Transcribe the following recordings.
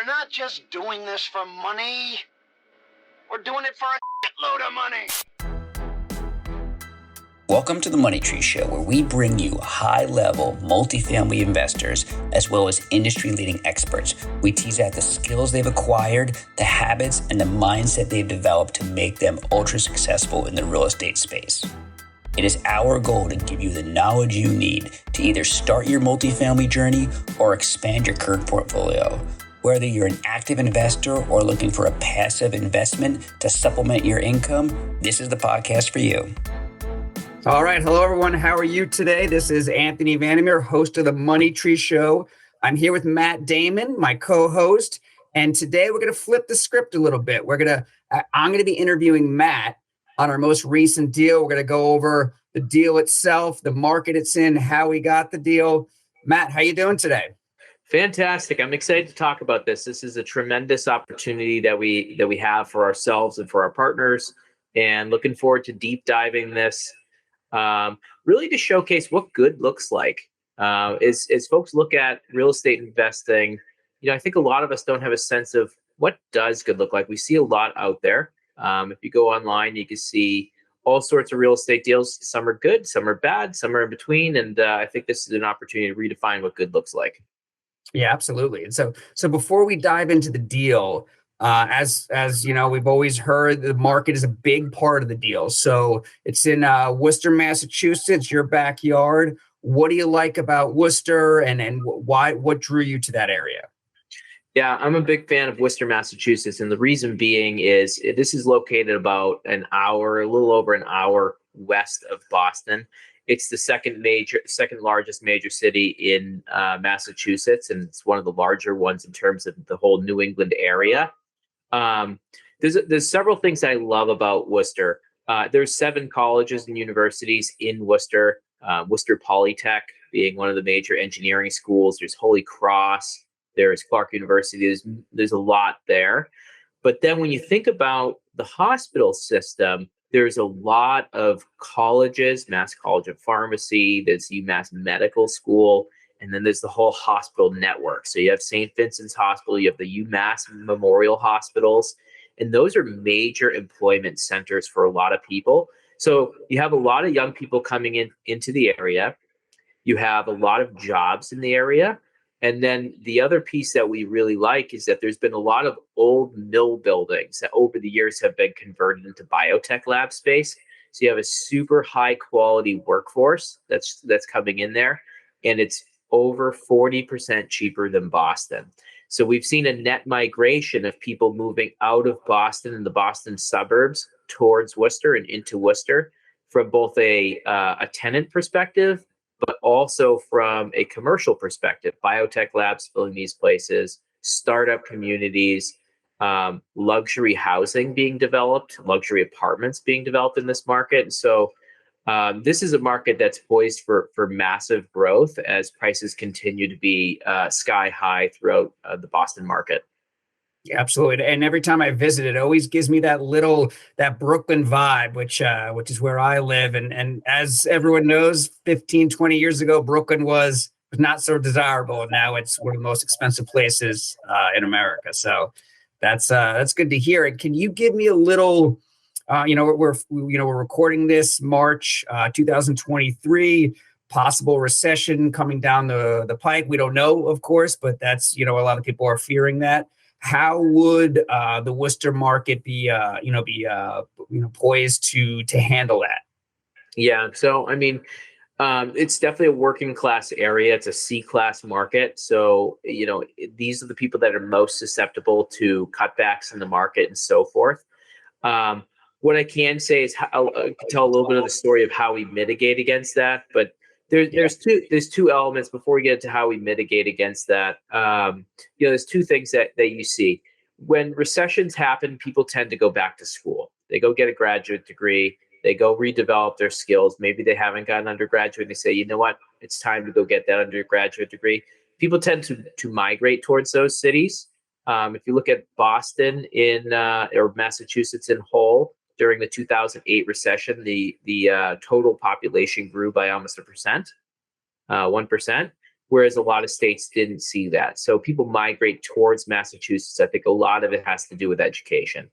We're not just doing this for money. We're doing it for a load of money. Welcome to the Money Tree Show, where we bring you high-level multifamily investors as well as industry-leading experts. We tease out the skills they've acquired, the habits, and the mindset they've developed to make them ultra-successful in the real estate space. It is our goal to give you the knowledge you need to either start your multifamily journey or expand your current portfolio. Whether you're an active investor or looking for a passive investment to supplement your income, this is the podcast for you. All right. Hello, everyone. How are you today? This is Anthony Vandermeer, host of the Money Tree Show. I'm here with Matt Damon, my co-host. And today we're going to flip the script a little bit. I'm going to be interviewing Matt on our most recent deal. We're going to go over the deal itself, the market it's in, how we got the deal. Matt, how you doing today? Fantastic. I'm excited to talk about this. This is a tremendous opportunity that we have for ourselves and for our partners, and looking forward to deep diving this. Really to showcase what good looks like. As folks look at real estate investing, I think a lot of us don't have a sense of what does good look like. We see a lot out there. If you go online, you can see all sorts of real estate deals. Some are good, some are bad, some are in between. And I think this is an opportunity to redefine what good looks like. Yeah, absolutely. And so before we dive into the deal, as you know, we've always heard the market is a big part of the deal. So it's in Worcester, Massachusetts, your backyard. What do you like about Worcester, and what drew you to that area? Yeah, I'm a big fan of Worcester, Massachusetts, and the reason being is this is located about a little over an hour west of Boston. It's the second largest major city in Massachusetts, and it's one of the larger ones in terms of the whole New England area. There's several things I love about Worcester. There's 7 colleges and universities in Worcester. Worcester Polytech being one of the major engineering schools. There's Holy Cross. There's Clark University. There's a lot there. But then when you think about the hospital system, there's a lot of colleges, Mass College of Pharmacy, there's UMass Medical School, and then there's the whole hospital network. So you have St. Vincent's Hospital, you have the UMass Memorial Hospitals, and those are major employment centers for a lot of people. So you have a lot of young people coming into the area. You have a lot of jobs in the area. And then the other piece that we really like is that there's been a lot of old mill buildings that over the years have been converted into biotech lab space. So you have a super high quality workforce that's coming in there, and it's over 40% cheaper than Boston. So we've seen a net migration of people moving out of Boston and the Boston suburbs towards Worcester and into Worcester from both a tenant perspective, but also from a commercial perspective. Biotech labs filling these places, startup communities, luxury housing being developed, luxury apartments being developed in this market. And so this is a market that's poised for massive growth as prices continue to be sky high throughout the Boston market. Yeah, absolutely. And every time I visit, it always gives me that Brooklyn vibe, which is where I live. And as everyone knows, 15, 20 years ago, Brooklyn was not so desirable. And now it's one of the most expensive places in America. So that's good to hear. And can you give me a little, we're recording this March 2023, possible recession coming down the pike. We don't know, of course, but that's, a lot of people are fearing that. How would the Worcester market be poised to handle that? Yeah, so I mean, it's definitely a working class area. It's a C-class market, so these are the people that are most susceptible to cutbacks in the market and so forth. What I can say is I can tell a little bit of the story of how we mitigate against that, but there's two elements before we get into how we mitigate against that. There's two things that you see. When recessions happen, people tend to go back to school. They go get a graduate degree. They go redevelop their skills. Maybe they haven't got an undergraduate. They say, you know what? It's time to go get that undergraduate degree. People tend to migrate towards those cities. If you look at Boston or Massachusetts in whole, during the 2008 recession, the total population grew by almost 1%. whereas a lot of states didn't see that. So people migrate towards Massachusetts. I think a lot of it has to do with education.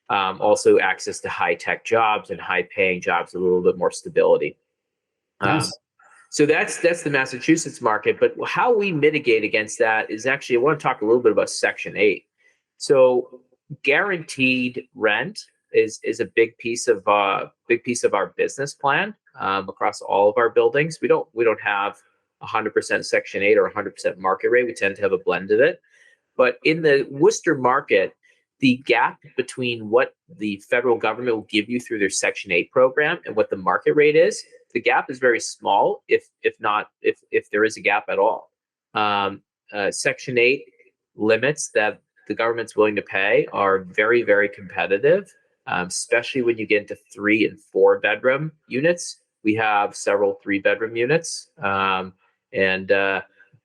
Also access to high-tech jobs and high-paying jobs, with a little bit more stability. Nice. So that's the Massachusetts market. But how we mitigate against that is actually, I want to talk a little bit about Section 8. So guaranteed rent is a big piece of our business plan across all of our buildings. We don't have 100% Section 8 or 100% market rate. We tend to have a blend of it. But in the Worcester market, the gap between what the federal government will give you through their Section 8 program and what the market rate is, the gap is very small, if there is a gap at all. Section 8 limits that the government's willing to pay are very, very competitive, especially when you get into 3 and 4 bedroom units. We have several 3-bedroom units, and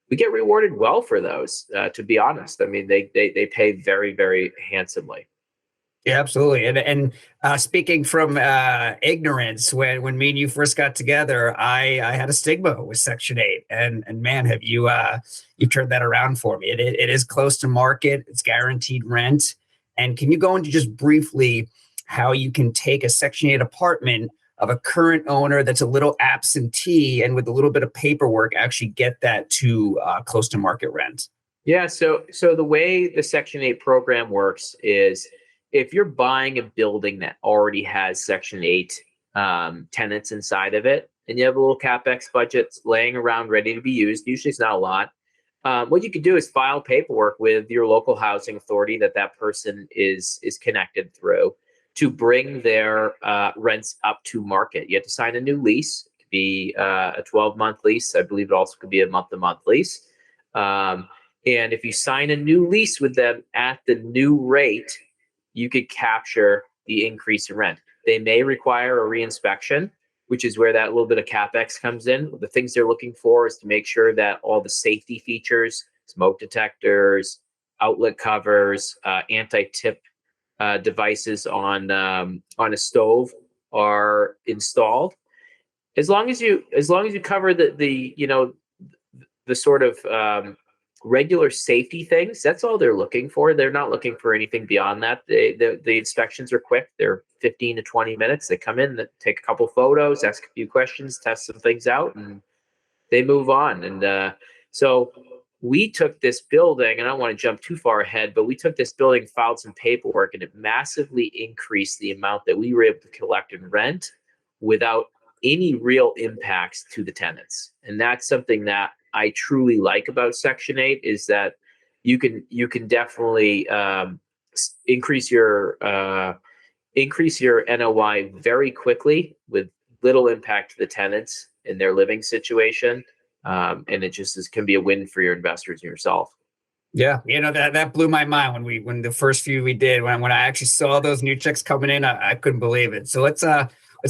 we get rewarded well for those. To be honest, I mean, they pay very, very handsomely. Yeah, absolutely. And speaking from ignorance, when me and you first got together, I had a stigma with Section 8, and man, have you you turned that around for me. It is close to market. It's guaranteed rent. And can you go into just briefly how you can take a Section 8 apartment of a current owner that's a little absentee and with a little bit of paperwork actually get that to close to market rent? Yeah. So the way the Section 8 program works is, if you're buying a building that already has Section 8 tenants inside of it, and you have a little CapEx budget laying around ready to be used, usually it's not a lot, what you could do is file paperwork with your local housing authority that person is connected through, to bring their rents up to market. You have to sign a new lease. It could be a 12-month lease. I believe it also could be a month-to-month lease. And if you sign a new lease with them at the new rate, you could capture the increase in rent. They may require a reinspection, which is where that little bit of CapEx comes in. The things they're looking for is to make sure that all the safety features, smoke detectors, outlet covers, anti-tip devices on a stove are installed. As long as you cover the sort of regular safety things, that's all they're looking for. They're not looking for anything beyond that. The inspections are quick. They're 15 to 20 minutes. They come in, take a couple photos, ask a few questions, test some things out, and they move on. And so we took this building, and I don't want to jump too far ahead, but we took this building, filed some paperwork, and it massively increased the amount that we were able to collect in rent without any real impacts to the tenants. And that's something that I truly like about Section 8, is that you can definitely increase your NOI very quickly with little impact to the tenants in their living situation, and it just can be a win for your investors and yourself. Yeah, that blew my mind when the first few we did, when I actually saw those new checks coming in, I couldn't believe it. So let's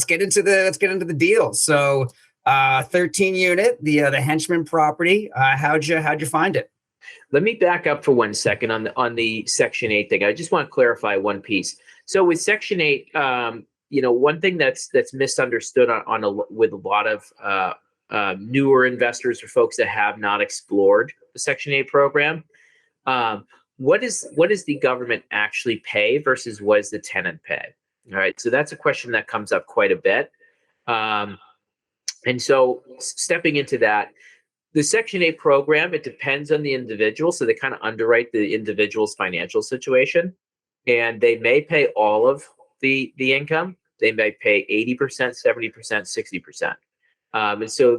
get into the deal. So 13 unit, the Henchman property. How'd you find it? Let me back up for 1 second on the Section 8 thing. I just want to clarify one piece. So with Section 8, one thing that's misunderstood with a lot of newer investors or folks that have not explored the Section 8 program. What does the government actually pay versus what does the tenant pay? All right, so that's a question that comes up quite a bit. And so stepping into that, the Section 8 program, it depends on the individual. So they kind of underwrite the individual's financial situation, and they may pay all of the income. They may pay 80%, 70%, 60%. And so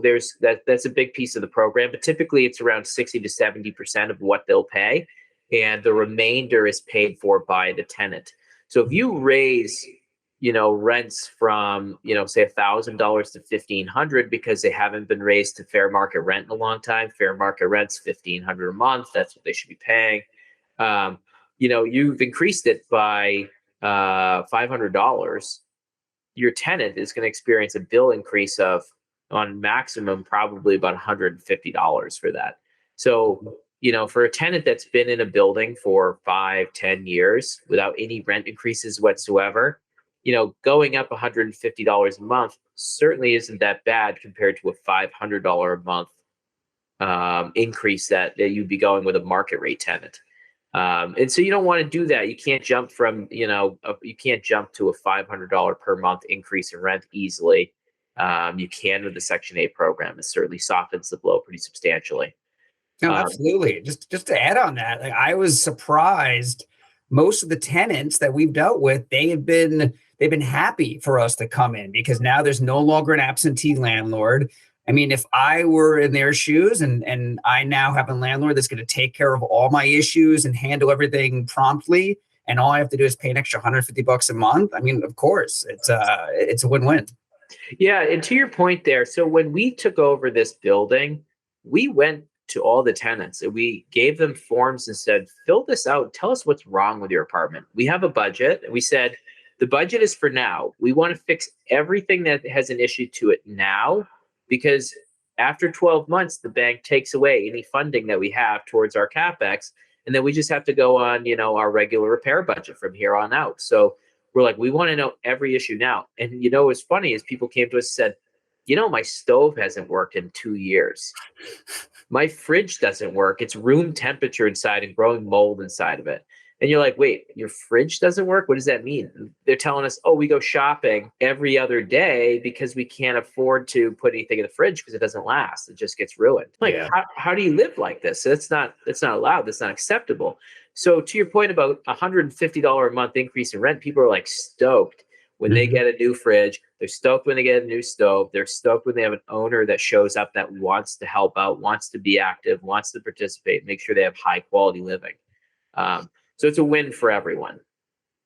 that's a big piece of the program, but typically it's around 60 to 70% of what they'll pay, and the remainder is paid for by the tenant. So if you raise rents from, say $1,000 to $1,500 because they haven't been raised to fair market rent in a long time. Fair market rent's $1,500 a month. That's what they should be paying. You've increased it by $500. Your tenant is going to experience a bill increase of, on maximum, probably about $150 for that. So, for a tenant that's been in a building for 5-10 years without any rent increases whatsoever, going up $150 a month certainly isn't that bad compared to a $500 a month increase that you'd be going with a market rate tenant. And so you don't want to do that. You can't jump from, you can't jump to a $500 per month increase in rent easily. You can with the Section 8 program. It certainly softens the blow pretty substantially. No, absolutely. Just to add on that, like, I was surprised. Most of the tenants that we've dealt with, they've been happy for us to come in because now there's no longer an absentee landlord. I mean, if I were in their shoes and I now have a landlord that's going to take care of all my issues and handle everything promptly, and all I have to do is pay an extra $150 a month, I mean, of course, it's a win-win. Yeah, and to your point there, so when we took over this building, we went to all the tenants and we gave them forms and said, fill this out, tell us what's wrong with your apartment. We have a budget. And we said, the budget is for now. We want to fix everything that has an issue to it now, because after 12 months, the bank takes away any funding that we have towards our CapEx. And then we just have to go on, our regular repair budget from here on out. So we're like, we want to know every issue now. And what's funny is people came to us and said, my stove hasn't worked in 2 years. My fridge doesn't work. It's room temperature inside and growing mold inside of it. And you're like, wait, your fridge doesn't work? What does that mean? They're telling us, we go shopping every other day because we can't afford to put anything in the fridge because it doesn't last. It just gets ruined. Like, Yeah. how do you live like this? That's not allowed. That's not acceptable. So to your point about $150 a month increase in rent, people are like stoked when they get a new fridge. They're stoked when they get a new stove. They're stoked when they have an owner that shows up that wants to help out, wants to be active, wants to participate, make sure they have high quality living. So it's a win for everyone.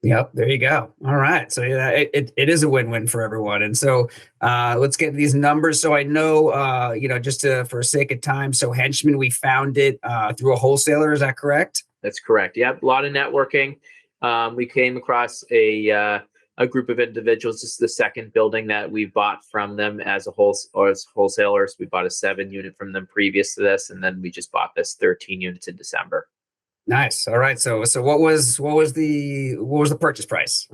Yep, there you go. All right. So yeah, it is a win-win for everyone. And so let's get these numbers. So I know, for sake of time, so Henchman, we found it through a wholesaler. Is that correct? That's correct. Yep, a lot of networking. We came across a group of individuals. This is the second building that we bought from them as wholesalers. We bought a 7-unit from them previous to this, and then we just bought this 13 units in December. Nice. All right. So what was the purchase price?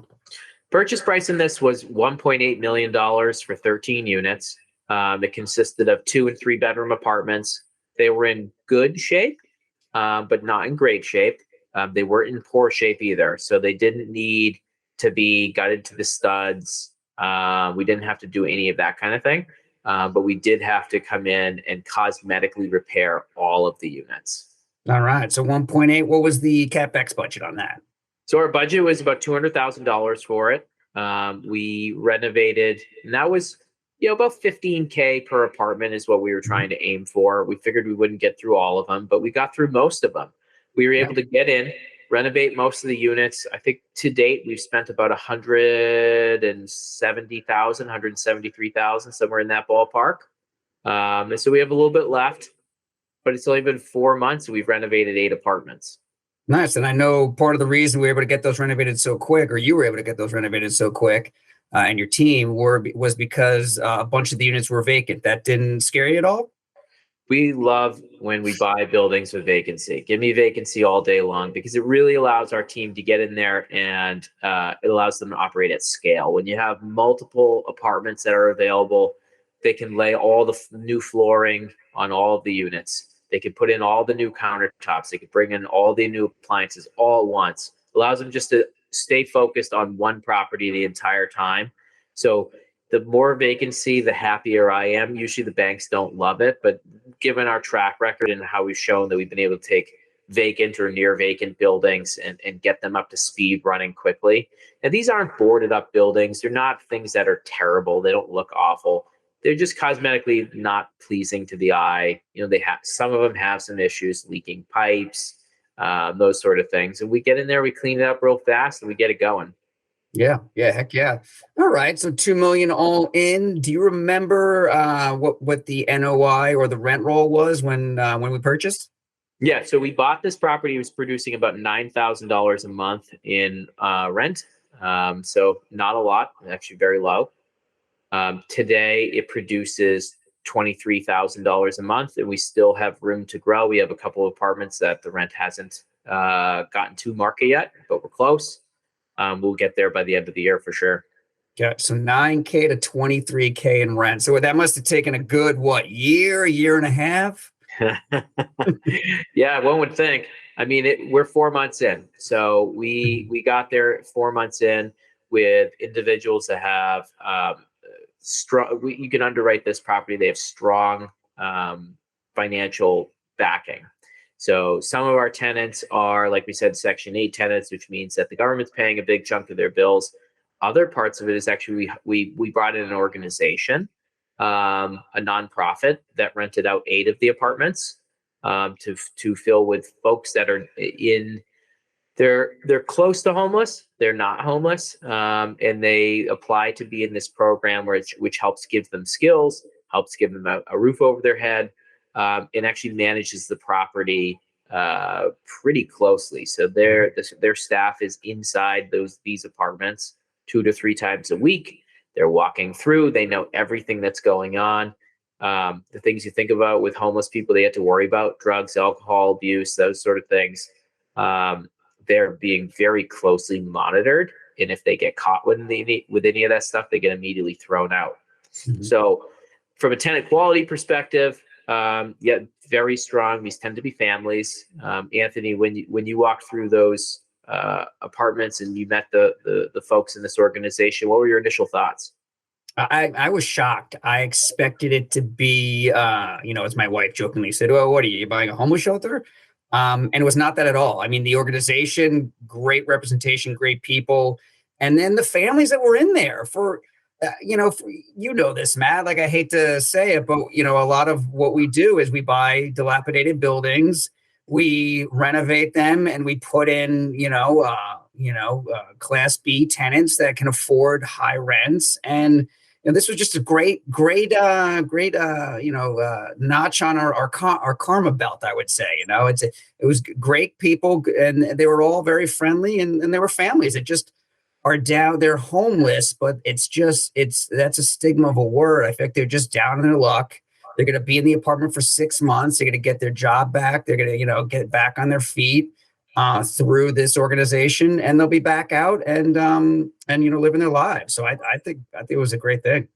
Purchase price in this was $1.8 million for 13 units. It consisted of 2 and 3 bedroom apartments. They were in good shape, but not in great shape. They weren't in poor shape either. So they didn't need to be gutted to the studs. We didn't have to do any of that kind of thing. But we did have to come in and cosmetically repair all of the units. All right. So 1.8, what was the CapEx budget on that? So our budget was about $200,000 for it. We renovated, and that was, about $15K per apartment is what we were trying to aim for. We figured we wouldn't get through all of them, but we got through most of them. We were able to get in, renovate most of the units. I think to date, we've spent about $170,000, $173,000, somewhere in that ballpark. And so we have a little bit left, but it's only been 4 months and we've renovated 8 apartments. Nice. And I know part of the reason we were able to get those renovated so quick, or you were able to get those renovated so quick, and your team was because a bunch of the units were vacant. That didn't scare you at all? We love when we buy buildings with vacancy. Give me vacancy all day long, because it really allows our team to get in there, and it allows them to operate at scale. When you have multiple apartments that are available, they can lay all the new flooring on all of the units. They can put in all the new countertops. They can bring in all the new appliances all at once. Allows them just to stay focused on one property the entire time. So the more vacancy, the happier I am. Usually the banks don't love it, but given our track record and how we've shown that we've been able to take vacant or near vacant buildings and get them up to speed running quickly. And these aren't boarded up buildings. They're not things that are terrible. They don't look awful. They're just cosmetically not pleasing to the eye. They have, some of them have some issues, leaking pipes, those sort of things. And we get in there, we clean it up real fast, and we get it going. Yeah. Heck yeah. All right. So $2 million all in. Do you remember what the NOI or the rent roll was when we purchased? Yeah. So we bought this property. It was producing about $9,000 a month in rent. So not a lot, actually very low. Today it produces $23,000 a month, and we still have room to grow. We have a couple of apartments that the rent hasn't gotten to market yet, but we're close. We'll get there by the end of the year for sure. Yeah. So $9K to $23K in rent. So that must have taken a good, year and a half? Yeah, one would think. I mean, we're 4 months in, so we got there 4 months in with individuals that have strong. You can underwrite this property. They have strong um, financial backing. So some of our tenants are, like we said, Section 8 tenants, which means that the government's paying a big chunk of their bills. Other parts of it is actually we brought in an organization, a nonprofit that rented out 8 of the apartments to fill with folks that are in they're close to homeless. They're not homeless, and they apply to be in this program, which helps give them skills, helps give them a roof over their head, and actually manages the property pretty closely. So their staff is inside these apartments 2 to 3 times a week. They're walking through. They know everything that's going on. The things you think about with homeless people, they have to worry about: drugs, alcohol abuse, those sort of things. Um, they're being very closely monitored, and if they get caught with any of that stuff, they get immediately thrown out. Mhm. So from a tenant quality perspective, yeah, very strong. These tend to be families. Anthony, when you walked through those apartments and you met the folks in this organization, what were your initial thoughts? I was shocked. I expected it to be, as my wife jokingly said, "Well, what are you buying a homeless shelter?" And it was not that at all. I mean, the organization, great representation, great people, and then the families that were in there for, this, Matt. Like, I hate to say it, but a lot of what we do is we buy dilapidated buildings, we renovate them, and we put in, Class B tenants that can afford high rents. And this was just a great notch on our karma belt, I would say. It was great people, and they were all very friendly, and there were families that just are down. They're homeless, but that's a stigma of a word. I think they're just down in their luck. They're going to be in the apartment for 6 months. They're going to get their job back. They're going to get back on their feet through this organization, and they'll be back out and living their lives. So I think it was a great thing.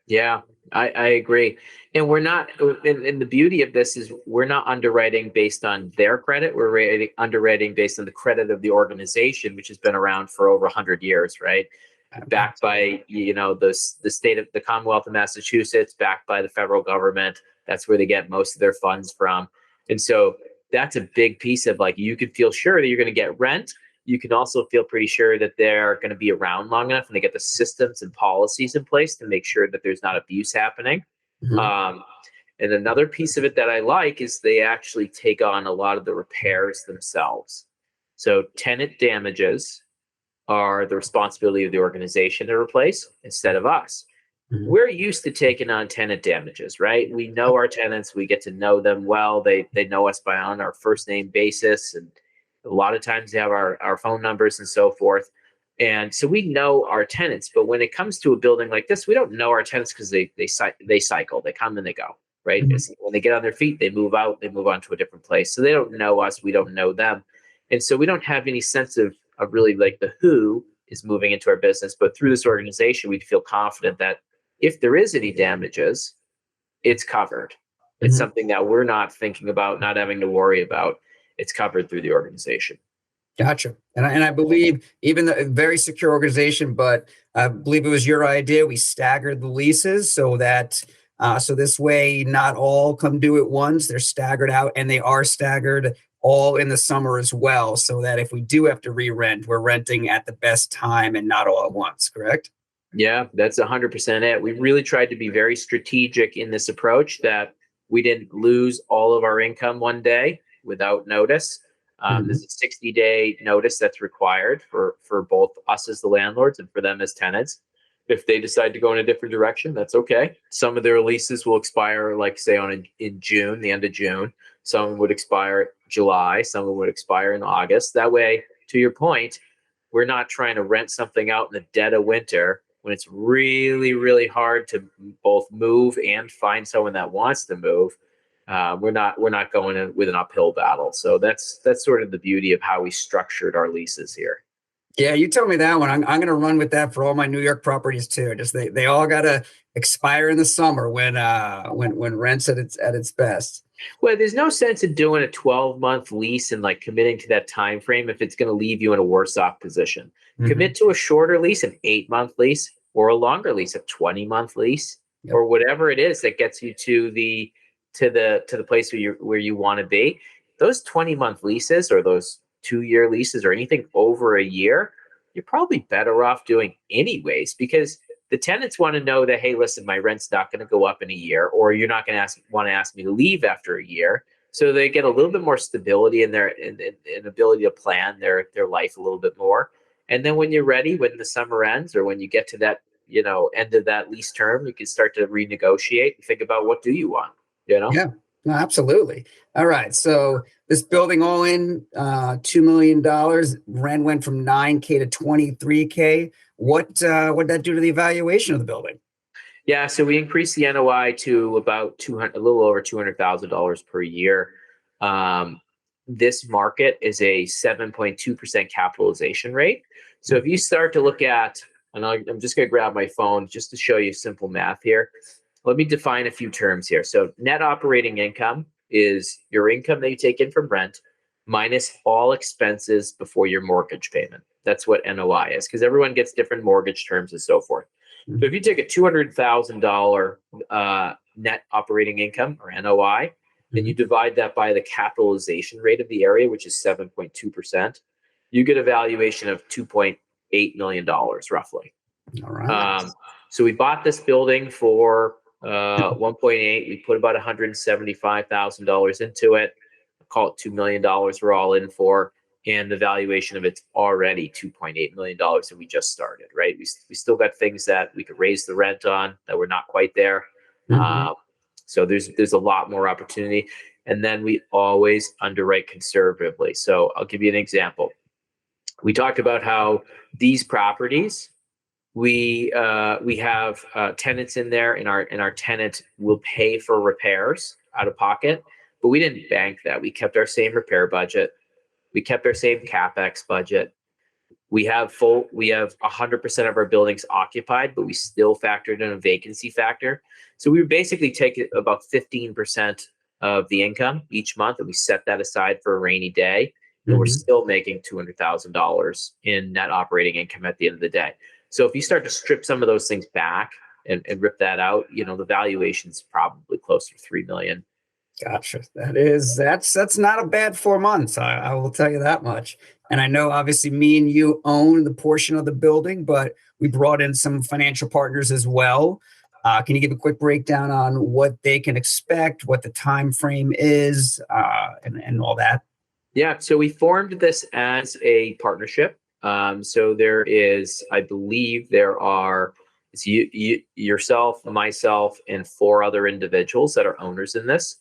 Yeah, I agree. And we're not, and the beauty of this is we're not underwriting based on their credit. We're underwriting based on the credit of the organization, which has been around for over 100 years, right? Backed by, the state of the Commonwealth of Massachusetts, backed by the federal government. That's where they get most of their funds from. And so that's a big piece of, like, you can feel sure that you're going to get rent. You can also feel pretty sure that they're going to be around long enough, and they get the systems and policies in place to make sure that there's not abuse happening. Mhm. And another piece of it that I like is they actually take on a lot of the repairs themselves. So tenant damages are the responsibility of the organization to replace instead of us. Mhm. We're used to taking on tenant damages, right? We know our tenants, we get to know them well. They know us by on our first name basis, and a lot of times they have our phone numbers and so forth. And so we know our tenants. But when it comes to a building like this, we don't know our tenants because they cycle, they come and they go, right? Mhm. When they get on their feet, they move out, they move on to a different place. So they don't know us, we don't know them. And so we don't have any sense of really, like, the who is moving into our business. But through this organization, we feel confident that if there is any damages, it's covered. It's Mhm. something that we're not thinking about, not having to worry about. It's covered through the organization. Gotcha. And I believe, even the very secure organization, but I believe it was your idea. We staggered the leases so that so this way not all come due at once. They're staggered out, and they are staggered all in the summer as well, so that if we do have to re-rent, we're renting at the best time and not all at once. Correct? Yeah, that's 100% it. We really tried to be very strategic in this approach, that we didn't lose all of our income one day without notice. Mhm. There's a 60-day notice that's required for both us as the landlords and for them as tenants. If they decide to go in a different direction, that's okay. Some of their leases will expire, like, say, in June, the end of June. Some would expire July. Some would expire in August. That way, to your point, we're not trying to rent something out in the dead of winter when it's really, really hard to both move and find someone that wants to move. We're not going in with an uphill battle. So that's sort of the beauty of how we structured our leases here. Yeah, you tell me that one. I'm going to run with that for all my New York properties too. Just they all got to expire in the summer when rent's at its best. Well, there's no sense in doing a 12-month lease and like committing to that time frame if it's going to leave you in a worse off position. Mhm. Commit to a shorter lease, an 8-month lease, or a longer lease, a 20-month lease, Yep. or whatever it is that gets you to the place where you want to be. Those 20-month leases or those 2-year leases or anything over a year, you're probably better off doing anyways, because the tenants want to know that, hey, listen, my rent's not going to go up in a year, or you're not going to want to ask me to leave after a year. So they get a little bit more stability in their in ability to plan their life a little bit more. And then when you're ready, when the summer ends, or when you get to that end of that lease term, you can start to renegotiate and think about what do you want. Yeah, no, absolutely. All right. So this building all in $2 million. Rent went from 9K to 23K. What that do to the evaluation of the building? Yeah, so we increased the NOI to about 200, a little over $200,000 per year. Um, this market is a 7.2% capitalization rate. So if you start to look at, and I'm just going to grab my phone just to show you simple math here. Let me define a few terms here. So net operating income is your income that you take in from rent minus all expenses before your mortgage payment. That's what NOI is, because everyone gets different mortgage terms and so forth. So if you take a $200,000 net operating income or NOI, and you divide that by the capitalization rate of the area, which is 7.2%, you get a valuation of $2.8 million roughly. All right. So we bought this building for 1.8. We put about $175,000 into it. Call it $2 million we're all in for. And the valuation of it's already $2.8 million, and we just started, right? We still got things that we could raise the rent on that we're not quite there. Mhm. So there's a lot more opportunity. And then we always underwrite conservatively. So I'll give you an example. We talked about how these properties, we have tenants in there, and our tenant will pay for repairs out of pocket, but we didn't bank that. We kept our same repair budget. We kept our same capex budget. We have 100% of our buildings occupied, but we still factored in a vacancy factor. So we would basically take about 15% of the income each month, and we set that aside for a rainy day. And we're Mhm. still making $200,000 in net operating income at the end of the day. So if you start to strip some of those things back and rip that out, the valuation's probably closer to 3 million. Gotcha. That's not a bad 4 months. I will tell you that much. And I know obviously me and you own the portion of the building, but we brought in some financial partners as well. Can you give a quick breakdown on what they can expect, what the time frame is, and all that? Yeah, so we formed this as a partnership. So there is, I believe, it's yourself, myself, and 4 other individuals that are owners in this.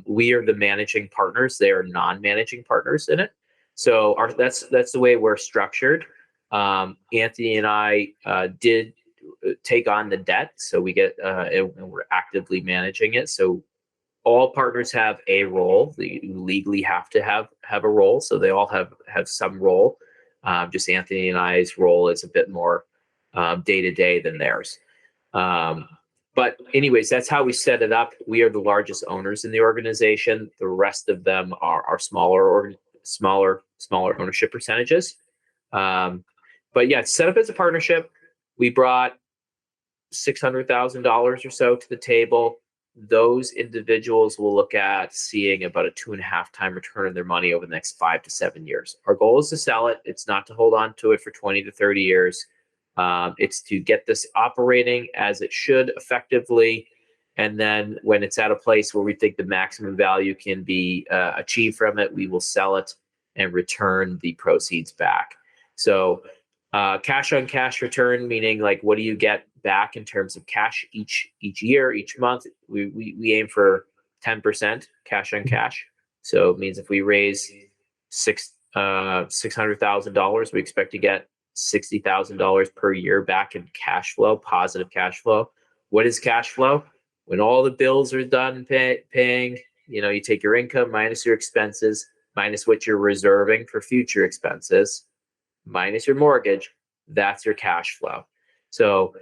We are the managing partners; they are non-managing partners in it. So that's the way we're structured. Anthony and I did take on the debt, so we get and we're actively managing it. So all partners have a role. They legally have to have a role, so they all have some role. Just Anthony and I's role is a bit more day to day than theirs. But anyways, that's how we set it up. We are the largest owners in the organization. The rest of them are smaller or smaller ownership percentages. But yeah, it's set up as a partnership. We brought $600,000 or so to the table. Those individuals will look at seeing about a 2.5 time return on their money over the next 5 to 7 years. Our goal is to sell it. It's not to hold on to it for 20 to 30 years. It's to get this operating as it should effectively. And then when it's at a place where we think the maximum value can be achieved from it, we will sell it and return the proceeds back. So cash on cash return, meaning like what do you get back in terms of cash each year, each month? We aim for 10% cash on cash. So it means if we raise $600,000, we expect to get $60,000 per year back in cash flow, positive cash flow. What is cash flow? When all the bills are done paying, you take your income minus your expenses minus what you're reserving for future expenses. minus your mortgage, that's your cash flow. So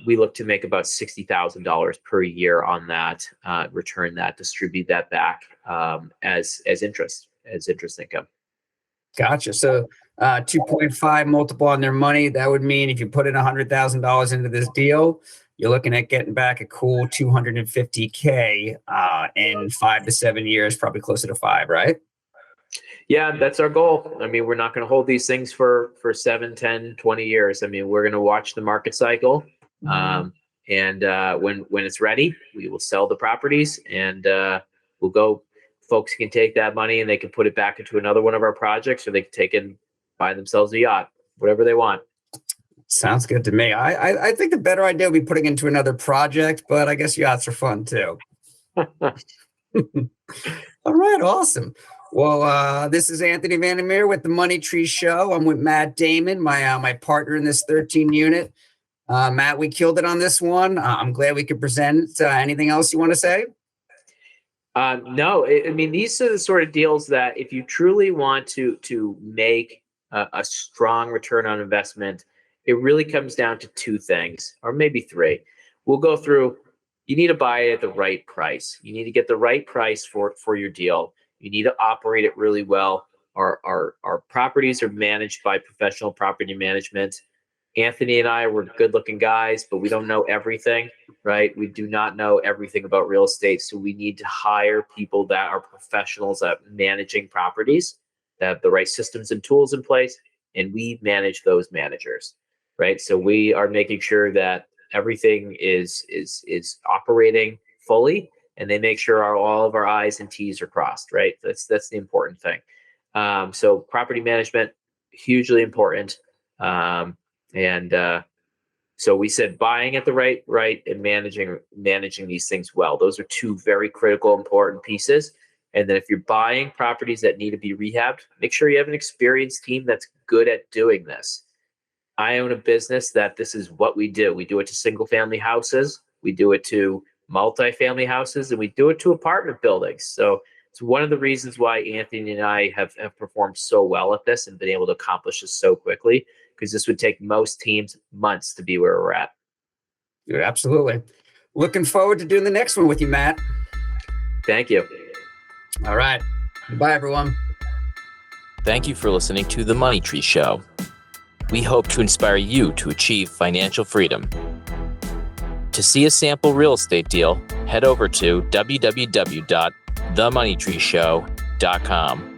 we look to make about $60,000 per year on that, return that, distribute that back as interest income. Gotcha. So 2.5 multiple on their money. That would mean if you put in $100,000 into this deal, you're looking at getting back a cool 250K in 5 to 7 years, probably closer to 5, right? Yeah, that's our goal. I mean, we're not going to hold these things for 7, 10, 20 years. I mean, we're going to watch the market cycle. And when it's ready, we will sell the properties and we'll go. Folks can take that money and they can put it back into another one of our projects, or they can take it and buy themselves a yacht, whatever they want. Sounds good to me. I think the better idea would be putting into another project, but I guess yachts are fun too. All right, awesome. Well, this is Anthony Vandermeer with the Money Tree Show. I'm with Matt Damon, my partner in this 13 unit. Matt, we killed it on this one. I'm glad we could present. Anything else you want to say? No, I mean, these are the sort of deals that if you truly want to make a strong return on investment, it really comes down to 2 things, or maybe 3. We'll go through. You need to buy it at the right price. You need to get the right price for your deal. You need to operate it really well. Our properties are managed by professional property management. Anthony and I, we're good-looking guys, but we don't know everything, right? We do not know everything about real estate, so we need to hire people that are professionals at managing properties, that have the right systems and tools in place, and we manage those managers, right? So we are making sure that everything is operating fully, and they make sure all of our I's and T's are crossed, right? That's the important thing. So property management, hugely important. So we said buying at the right and managing these things well. Those are 2 very critical, important pieces. And then if you're buying properties that need to be rehabbed, make sure you have an experienced team that's good at doing this. I own a business that this is what we do. We do it to single family houses. We do it to multifamily houses, and we do it to apartment buildings. So it's one of the reasons why Anthony and I have performed so well at this and been able to accomplish this so quickly, because this would take most teams months to be where we're at. Yeah, absolutely. Looking forward to doing the next one with you, Matt. Thank you. All right. Bye, everyone. Thank you for listening to The Money Tree Show. We hope to inspire you to achieve financial freedom. To see a sample real estate deal, head over to www.themoneytreeshow.com.